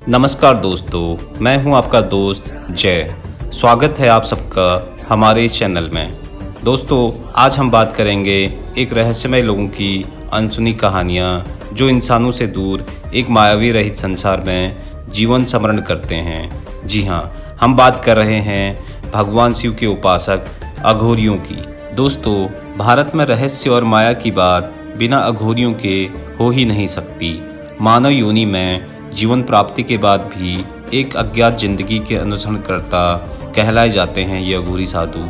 नमस्कार दोस्तों, मैं हूं आपका दोस्त जय। स्वागत है आप सबका हमारे इस चैनल में। दोस्तों, आज हम बात करेंगे एक रहस्यमय लोगों की अनसुनी कहानियां जो इंसानों से दूर एक मायावी रहित संसार में जीवन स्मरण करते हैं। जी हाँ, हम बात कर रहे हैं भगवान शिव के उपासक अघोरियों की। दोस्तों, भारत में रहस्य और माया की बात बिना अघोरियों के हो ही नहीं सकती। मानव योनि में जीवन प्राप्ति के बाद भी एक अज्ञात जिंदगी के अनुसरणकर्ता कहलाए जाते हैं ये अघोरी साधु।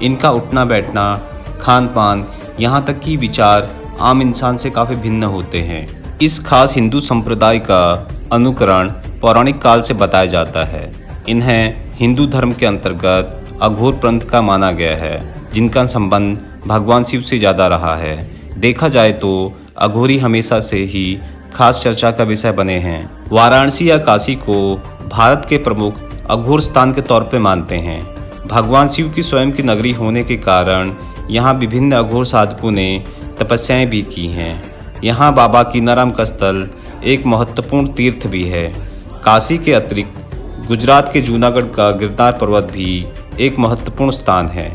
इनका उठना बैठना, खान पान, यहाँ तक कि विचार आम इंसान से काफ़ी भिन्न होते हैं। इस खास हिंदू संप्रदाय का अनुकरण पौराणिक काल से बताया जाता है। इन्हें हिंदू धर्म के अंतर्गत अघोर पंथ का माना गया है, जिनका संबंध भगवान शिव से ज़्यादा रहा है। देखा जाए तो अघोरी हमेशा से ही खास चर्चा का विषय बने हैं। वाराणसी या काशी को भारत के प्रमुख अघोर स्थान के तौर पर मानते हैं। भगवान शिव की स्वयं की नगरी होने के कारण यहाँ विभिन्न अघोर साधकों ने तपस्याएं भी की हैं। यहाँ बाबा कीनाराम का स्थल एक महत्वपूर्ण तीर्थ भी है। काशी के अतिरिक्त गुजरात के जूनागढ़ का गिरनार पर्वत भी एक महत्वपूर्ण स्थान है।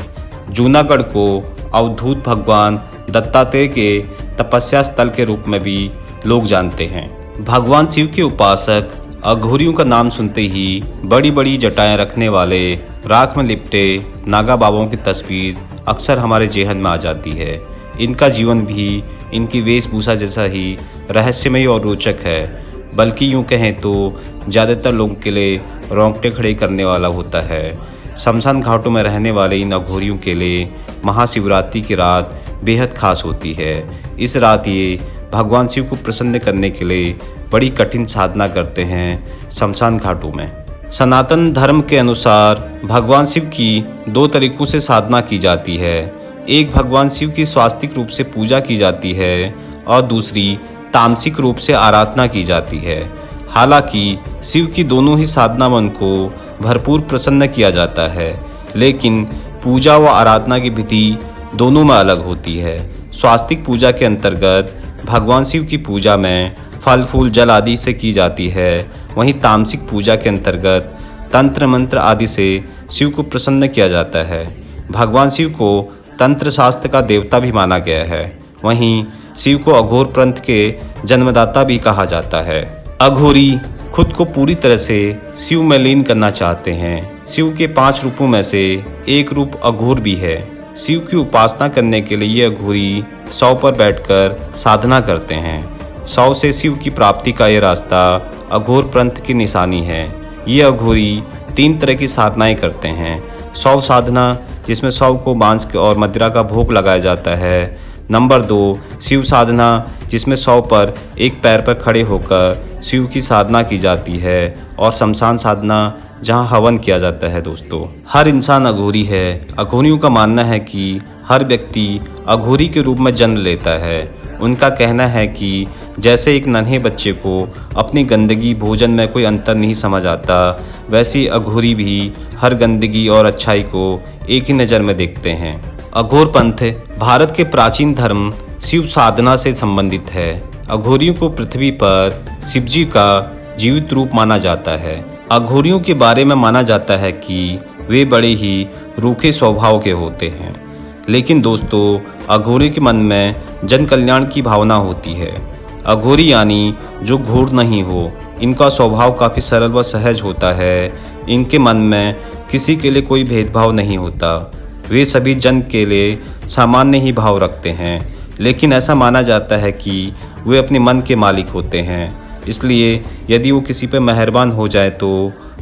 जूनागढ़ को अवधूत भगवान दत्तात्रेय के तपस्या स्थल के रूप में भी लोग जानते हैं। भगवान शिव के उपासक अघोरियों का नाम सुनते ही बड़ी बड़ी जटाएं रखने वाले राख में लिपटे नागा बाबाओं की तस्वीर अक्सर हमारे जेहन में आ जाती है। इनका जीवन भी इनकी वेशभूषा जैसा ही रहस्यमय और रोचक है, बल्कि यूँ कहें तो ज़्यादातर लोगों के लिए रोंगटे खड़े करने वाला होता है। शमशान घाटों में रहने वाले इन अघोरियों के लिए महाशिवरात्रि की रात बेहद खास होती है। इस रात ये भगवान शिव को प्रसन्न करने के लिए बड़ी कठिन साधना करते हैं शमशान घाटों में। सनातन धर्म के अनुसार भगवान शिव की दो तरीकों से साधना की जाती है। एक भगवान शिव की स्वास्तिक रूप से पूजा की जाती है और दूसरी तामसिक रूप से आराधना की जाती है। हालांकि शिव की दोनों ही साधना मन को भरपूर प्रसन्न किया जाता है, लेकिन पूजा व आराधना की विधि दोनों में अलग होती है। स्वास्तिक पूजा के अंतर्गत भगवान शिव की पूजा में फल फूल जल आदि से की जाती है, वहीं तामसिक पूजा के अंतर्गत तंत्र मंत्र आदि से शिव को प्रसन्न किया जाता है। भगवान शिव को तंत्र शास्त्र का देवता भी माना गया है। वहीं शिव को अघोर पंथ के जन्मदाता भी कहा जाता है। अघोरी खुद को पूरी तरह से शिव में लीन करना चाहते हैं। शिव के 5 रूपों में से एक रूप अघोर भी है। शिव की उपासना करने के लिए ये अघोरी शव पर बैठकर साधना करते हैं। शव से शिव की प्राप्ति का ये रास्ता अघोर पंथ की निशानी है। ये अघोरी 3 तरह की साधनाएं करते हैं। शव साधना, जिसमें शव को मांस और मदिरा का भोग लगाया जाता है। नंबर 2, शिव साधना, जिसमें शव पर एक पैर पर खड़े होकर शिव की साधना की जाती है। और शमशान साधना, जहां हवन किया जाता है। दोस्तों, हर इंसान अघोरी है। अघोरियों का मानना है कि हर व्यक्ति अघोरी के रूप में जन्म लेता है। उनका कहना है कि जैसे एक नन्हे बच्चे को अपनी गंदगी भोजन में कोई अंतर नहीं समझ आता, वैसे अघोरी भी हर गंदगी और अच्छाई को एक ही नज़र में देखते हैं। अघोर पंथ भारत के प्राचीन धर्म शिव साधना से संबंधित है। अघोरियों को पृथ्वी पर शिवजी का जीवित रूप माना जाता है। अघोरियों के बारे में माना जाता है कि वे बड़े ही रूखे स्वभाव के होते हैं, लेकिन दोस्तों, अघोरी के मन में जन कल्याण की भावना होती है। अघोरी यानी जो घोर नहीं हो। इनका स्वभाव काफ़ी सरल व सहज होता है। इनके मन में किसी के लिए कोई भेदभाव नहीं होता। वे सभी जन के लिए सामान्य ही भाव रखते हैं, लेकिन ऐसा माना जाता है कि वे अपने मन के मालिक होते हैं। इसलिए यदि वो किसी पर मेहरबान हो जाए तो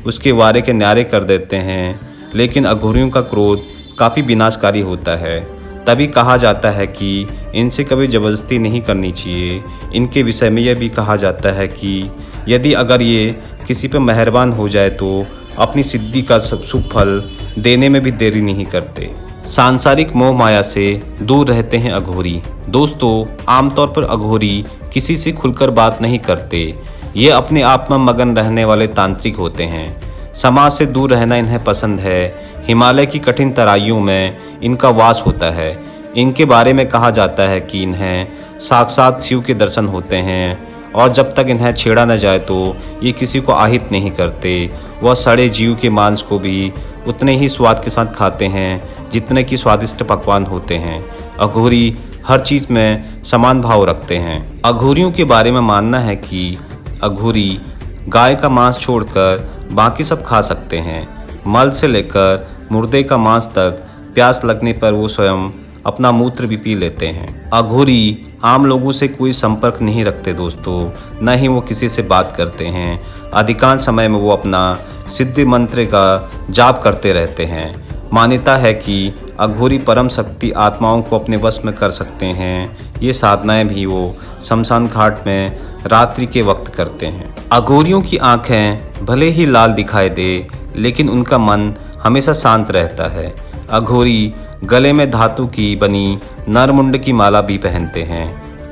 उसके वारे के न्यारे कर देते हैं। लेकिन अघोरियों का क्रोध काफ़ी विनाशकारी होता है। तभी कहा जाता है कि इनसे कभी ज़बरदस्ती नहीं करनी चाहिए। इनके विषय में यह भी कहा जाता है कि यदि अगर ये किसी पर मेहरबान हो जाए तो अपनी सिद्धि का सब शुभ फल देने में भी देरी नहीं करते। सांसारिक मोह माया से दूर रहते हैं अघोरी। दोस्तों, आमतौर पर अघोरी किसी से खुलकर बात नहीं करते। ये अपने आप में मगन रहने वाले तांत्रिक होते हैं। समाज से दूर रहना इन्हें पसंद है। हिमालय की कठिन तराइयों में इनका वास होता है। इनके बारे में कहा जाता है कि इन्हें साक्षात शिव के दर्शन होते हैं और जब तक इन्हें छेड़ा न जाए तो ये किसी को আহিत नहीं करते। वह सड़े जीव के मांस को भी उतने ही स्वाद के साथ खाते हैं जितने कि स्वादिष्ट पकवान होते हैं। अघोरी हर चीज़ में समान भाव रखते हैं। अघोरियों के बारे में मानना है कि अघोरी गाय का मांस छोड़कर बाकी सब खा सकते हैं। मल से लेकर मुर्दे का मांस तक प्यास लगने पर वो स्वयं अपना मूत्र भी पी लेते हैं। अघोरी आम लोगों से कोई संपर्क नहीं रखते दोस्तों, न ही वो किसी से बात करते हैं। अधिकांश समय में वो अपना सिद्धि मंत्र का जाप करते रहते हैं। मान्यता है कि अघोरी परम शक्ति आत्माओं को अपने वश में कर सकते हैं। ये साधनाएं भी वो शमशान घाट में रात्रि के वक्त करते हैं। अघोरियों की आंखें भले ही लाल दिखाई दे, लेकिन उनका मन हमेशा शांत रहता है। अघोरी गले में धातु की बनी नरमुंड की माला भी पहनते हैं।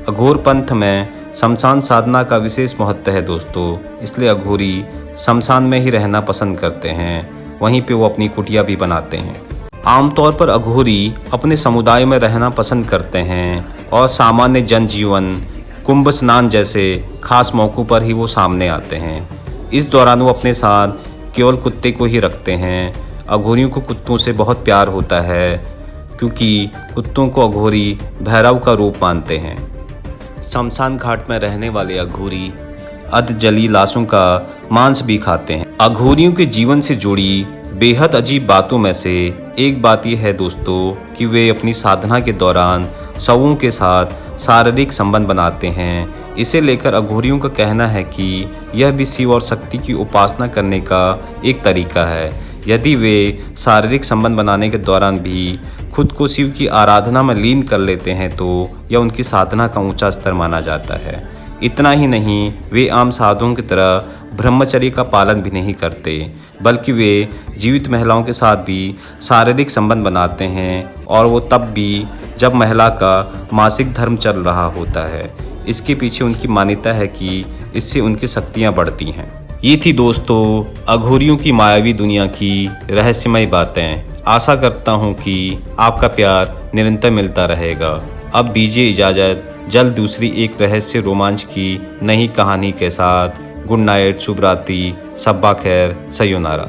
अघोर पंथ में शमशान साधना का विशेष महत्व है दोस्तों, इसलिए अघोरी शमशान में ही रहना पसंद करते हैं। वहीं पे वो अपनी कुटिया भी बनाते हैं। आमतौर पर अघोरी अपने समुदाय में रहना पसंद करते हैं और सामान्य जनजीवन, कुंभ स्नान जैसे खास मौक़ों पर ही वो सामने आते हैं। इस दौरान वो अपने साथ केवल कुत्ते को ही रखते हैं। अघोरियों को कुत्तों से बहुत प्यार होता है क्योंकि कुत्तों को अघोरी भैरव का रूप मानते हैं। शमशान घाट में रहने वाले अघोरी अधजली लाशों का मांस भी खाते हैं। अघोरियों के जीवन से जुड़ी बेहद अजीब बातों में से एक बात यह है दोस्तों कि वे अपनी साधना के दौरान शवों के साथ शारीरिक संबंध बनाते हैं। इसे लेकर अघोरियों का कहना है कि यह भी शिव और शक्ति की उपासना करने का एक तरीका है। यदि वे शारीरिक संबंध बनाने के दौरान भी खुद को शिव की आराधना में लीन कर लेते हैं तो यह उनकी साधना का ऊंचा स्तर माना जाता है। इतना ही नहीं, वे आम साधुओं की तरह ब्रह्मचर्य का पालन भी नहीं करते, बल्कि वे जीवित महिलाओं के साथ भी शारीरिक संबंध बनाते हैं, और वो तब भी जब महिला का मासिक धर्म चल रहा होता है। इसके पीछे उनकी मान्यता है कि इससे उनकी शक्तियाँ बढ़ती हैं। ये थी दोस्तों अघोरियों की मायावी दुनिया की रहस्यमय बातें। आशा करता हूँ कि आपका प्यार निरंतर मिलता रहेगा। अब दीजिए इजाज़त, जल्द दूसरी एक रहस्य रोमांच की नई कहानी के साथ। गुड नाइट, शुभ रात्रि, सब्बा खैर, सयोनारा।